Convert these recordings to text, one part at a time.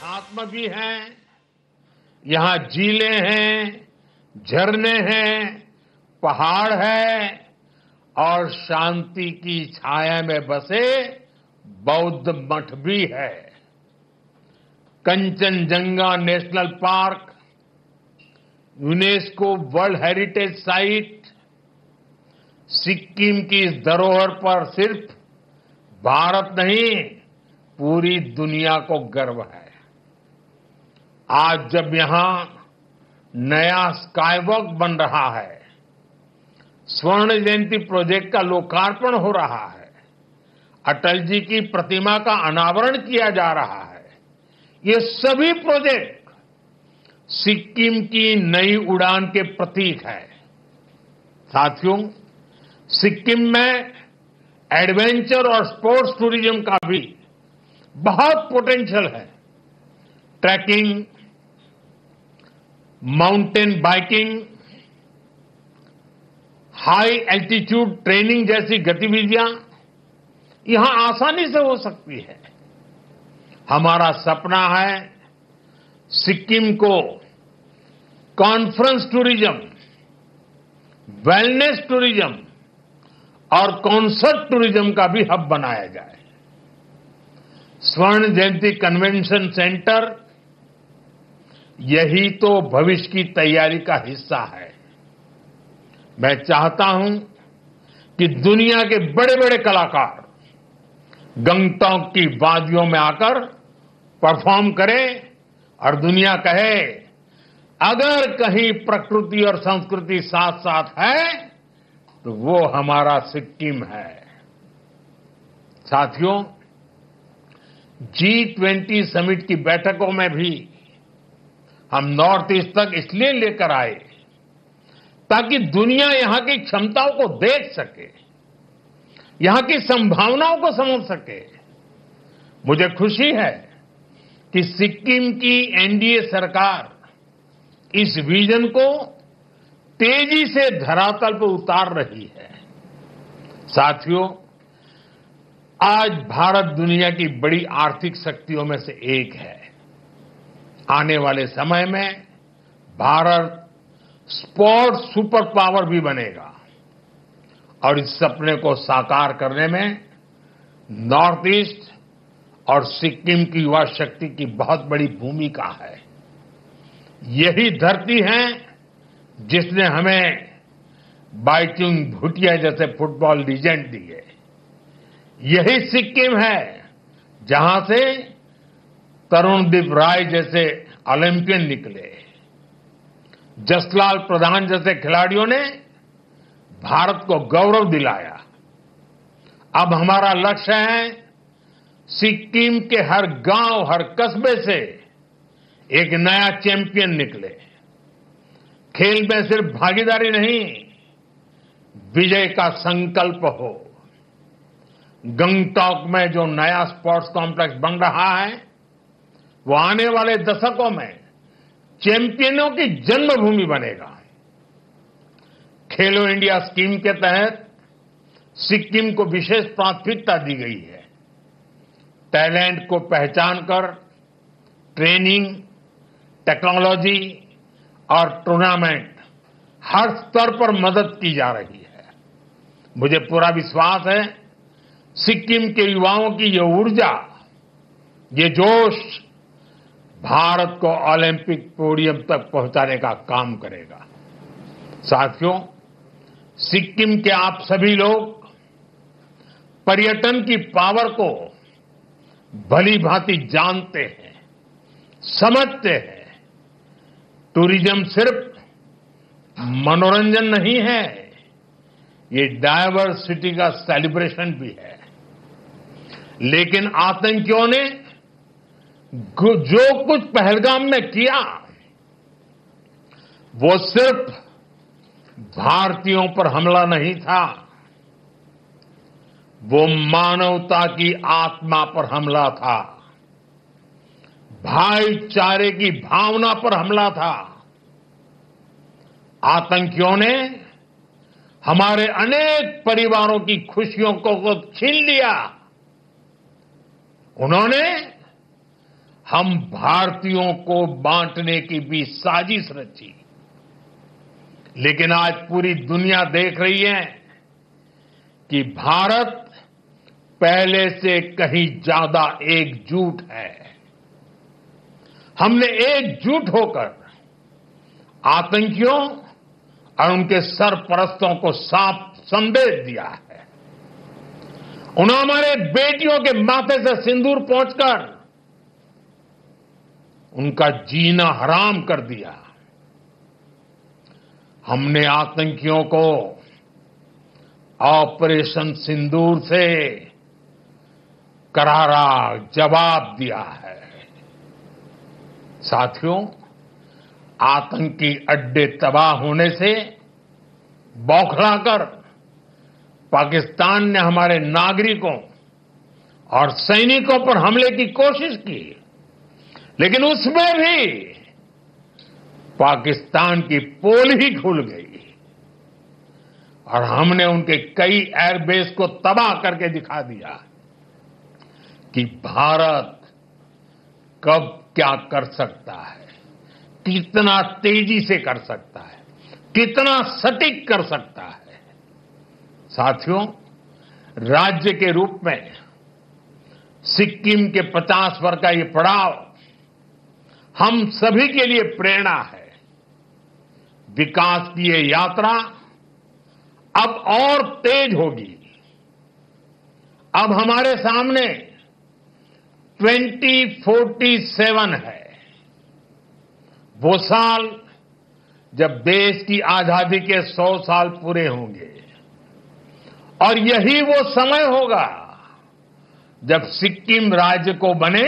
अध्यात्म भी है, यहाँ झीलें हैं, झरने हैं, पहाड़ है और शांति की छाया में बसे बौद्ध मठ भी है। Kanchenjunga national park UNESCO world heritage site Sikkim की इस धरोहर पर सिर्फ भारत नहीं, पूरी दुनिया को गर्व है। आज जब यहां नया स्काईवॉक बन रहा है, स्वर्ण जयंती प्रोजेक्ट का लोकार्पण हो रहा है, अटल जी की प्रतिमा का अनावरण किया जा रहा है, ये सभी प्रोजेक्ट सिक्किम की नई उड़ान के प्रतीक है। साथियों, सिक्किम में एडवेंचर और स्पोर्ट्स टूरिज्म का भी बहुत पोटेंशियल है। Trekking, mountain biking, high altitude training जैसी गतिविधियां यहां आसानी से हो सकती है। हमारा सपना है सिक्किम को कॉन्फ्रेंस टूरिज्म, वेलनेस टूरिज्म और कॉन्सर्ट टूरिज्म का भी हब बनाया जाए। स्वर्ण जयंती कन्वेंशन सेंटर यही तो भविष्य की तैयारी का हिस्सा है। मैं चाहता हूं कि दुनिया के बड़े बड़े कलाकार गंगटोक की वादियों में आकर परफॉर्म करें और दुनिया कहे, अगर कहीं प्रकृति और संस्कृति साथ साथ है तो वो हमारा सिक्किम है। साथियों, G20 समिट की बैठकों में भी हम नॉर्थ ईस्ट तक इसलिए लेकर आए ताकि दुनिया यहां की क्षमताओं को देख सके, यहां की संभावनाओं को समझ सके। मुझे खुशी है कि सिक्किम की एनडीए सरकार इस विजन को तेजी से धरातल पर उतार रही है। साथियों, आज भारत दुनिया की बड़ी आर्थिक शक्तियों में से एक है। आने वाले समय में भारत स्पोर्ट्स सुपर पावर भी बनेगा और इस सपने को साकार करने में नॉर्थ ईस्ट और सिक्किम की युवा शक्ति की बहुत बड़ी भूमिका है। यही धरती है जिसने हमें बाइचुंग भूटिया जैसे फुटबॉल लीजेंड दिए। यही सिक्किम है जहां से तरुणदीप राय जैसे ओलंपियन निकले। जसलाल प्रधान जैसे खिलाड़ियों ने भारत को गौरव दिलाया। अब हमारा लक्ष्य है सिक्किम के हर गांव, हर कस्बे से एक नया चैंपियन निकले। खेल में सिर्फ भागीदारी नहीं, विजय का संकल्प हो। गंगटोक में जो नया स्पोर्ट्स कॉम्प्लेक्स बन रहा है, वो आने वाले दशकों में चैंपियनों की जन्मभूमि बनेगा। खेलो इंडिया स्कीम के तहत सिक्किम को विशेष प्राथमिकता दी गई है। टैलेंट को पहचान कर ट्रेनिंग, टेक्नोलॉजी और टूर्नामेंट हर स्तर पर मदद की जा रही है। मुझे पूरा विश्वास है सिक्किम के युवाओं की ये ऊर्जा, ये जोश भारत को ओलंपिक पोडियम तक पहुंचाने का काम करेगा। साथियों, सिक्किम के आप सभी लोग पर्यटन की पावर को भली भांति जानते हैं, समझते हैं। टूरिज्म सिर्फ मनोरंजन नहीं है, ये डायवर्सिटी का सेलिब्रेशन भी है। लेकिन आतंकियों ने जो कुछ पहलगाम में किया, वो सिर्फ भारतीयों पर हमला नहीं था, वो मानवता की आत्मा पर हमला था, भाईचारे की भावना पर हमला था। आतंकियों ने हमारे अनेक परिवारों की खुशियों को छीन लिया। उन्होंने हम भारतीयों को बांटने की भी साजिश रची। लेकिन आज पूरी दुनिया देख रही है कि भारत पहले से कहीं ज्यादा एकजुट है। हमने एकजुट होकर आतंकियों और उनके सरपरस्तों को साफ संदेश दिया है। उन्होंने हमारे बेटियों के माथे से सिंदूर पोंछकर उनका जीना हराम कर दिया। हमने आतंकियों को ऑपरेशन सिंदूर से करारा जवाब दिया है। साथियों, आतंकी अड्डे तबाह होने से बौखलाकर पाकिस्तान ने हमारे नागरिकों और सैनिकों पर हमले की कोशिश की, लेकिन उसमें भी पाकिस्तान की पोल ही खुल गई और हमने उनके कई एयरबेस को तबाह करके दिखा दिया कि भारत कब क्या कर सकता है, कितना तेजी से कर सकता है, कितना सटीक कर सकता है। साथियों, राज्य के रूप में सिक्किम के 50 वर्ष का ये पड़ाव हम सभी के लिए प्रेरणा है। विकास की ये यात्रा अब और तेज होगी। अब हमारे सामने 2047 है, वो साल जब देश की आजादी के 100 साल पूरे होंगे और यही वो समय होगा जब सिक्किम राज्य को बने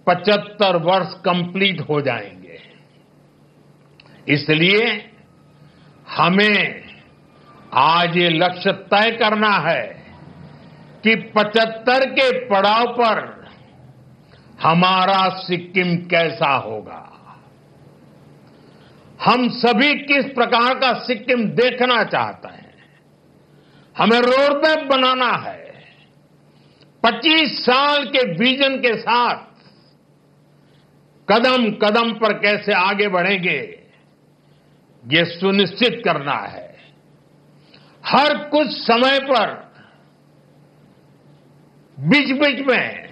75 वर्ष कंप्लीट हो जाएंगे। इसलिए हमें आज ये लक्ष्य तय करना है कि 75 के पड़ाव पर हमारा सिक्किम कैसा होगा। हम सभी किस प्रकार का सिक्किम देखना चाहते हैं। हमें रोड मैप बनाना है। 25 साल के विजन के साथ कदम कदम पर कैसे आगे बढ़ेंगे, ये सुनिश्चित करना है। हर कुछ समय पर बीच बीच में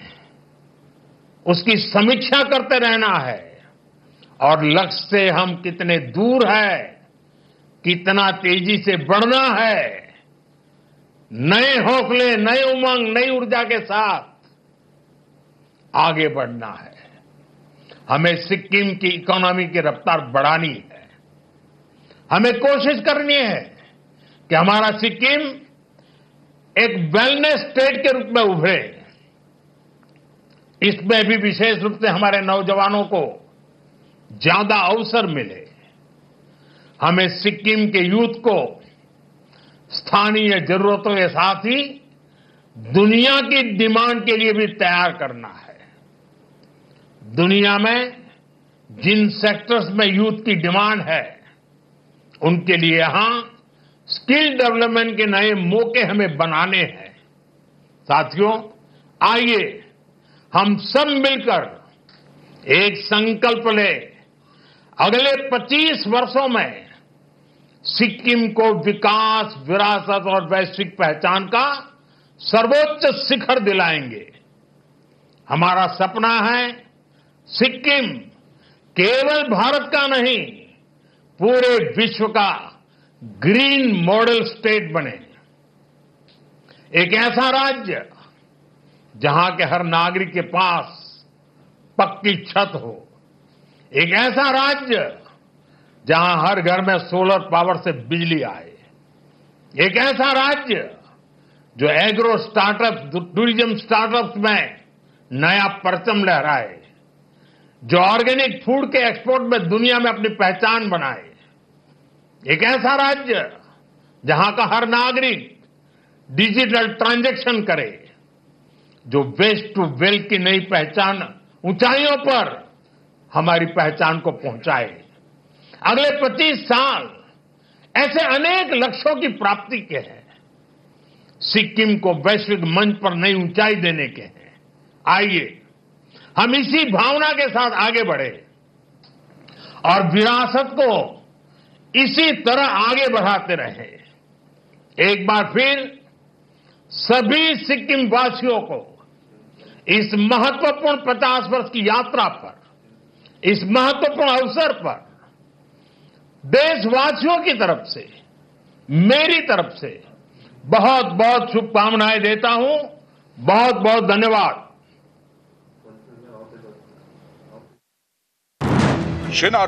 उसकी समीक्षा करते रहना है और लक्ष्य से हम कितने दूर है, कितना तेजी से बढ़ना है, नए हौसले, नए उमंग, नई ऊर्जा के साथ आगे बढ़ना है। हमें सिक्किम की इकोनॉमी की रफ्तार बढ़ानी है। हमें कोशिश करनी है कि हमारा सिक्किम एक वेलनेस स्टेट के रूप में उभरे। इसमें भी विशेष रूप से हमारे नौजवानों को ज्यादा अवसर मिले। हमें सिक्किम के यूथ को स्थानीय जरूरतों के साथ ही दुनिया की डिमांड के लिए भी तैयार करना है। दुनिया में जिन सेक्टर्स में यूथ की डिमांड है, उनके लिए यहां स्किल डेवलपमेंट के नए मौके हमें बनाने हैं। साथियों, आइए हम सब मिलकर एक संकल्प लें। अगले 25 वर्षों में सिक्किम को विकास, विरासत और वैश्विक पहचान का सर्वोच्च शिखर दिलाएंगे। हमारा सपना है सिक्किम केवल भारत का नहीं, पूरे विश्व का ग्रीन मॉडल स्टेट बने। एक ऐसा राज्य जहां के हर नागरिक के पास पक्की छत हो। एक ऐसा राज्य जहां हर घर में सोलर पावर से बिजली आए। एक ऐसा राज्य जो एग्रो स्टार्टअप, टूरिज्म स्टार्टअप्स में नया परचम लहराए, जो ऑर्गेनिक फूड के एक्सपोर्ट में दुनिया में अपनी पहचान बनाए। एक ऐसा राज्य जहां का हर नागरिक डिजिटल ट्रांजैक्शन करे, जो वेस्ट टू वेल्थ की नई पहचान ऊंचाइयों पर हमारी पहचान को पहुंचाए। अगले 25 साल ऐसे अनेक लक्ष्यों की प्राप्ति के हैं। सिक्किम को वैश्विक मंच पर नई ऊंचाई देने के हैं। आइए हम इसी भावना के साथ आगे बढ़े और विरासत को इसी तरह आगे बढ़ाते रहे। एक बार फिर सभी सिक्किम वासियों को इस महत्वपूर्ण 50 वर्ष की यात्रा पर, इस महत्वपूर्ण अवसर पर देशवासियों की तरफ से, मेरी तरफ से बहुत बहुत शुभकामनाएं देता हूं। बहुत बहुत धन्यवाद। शिन और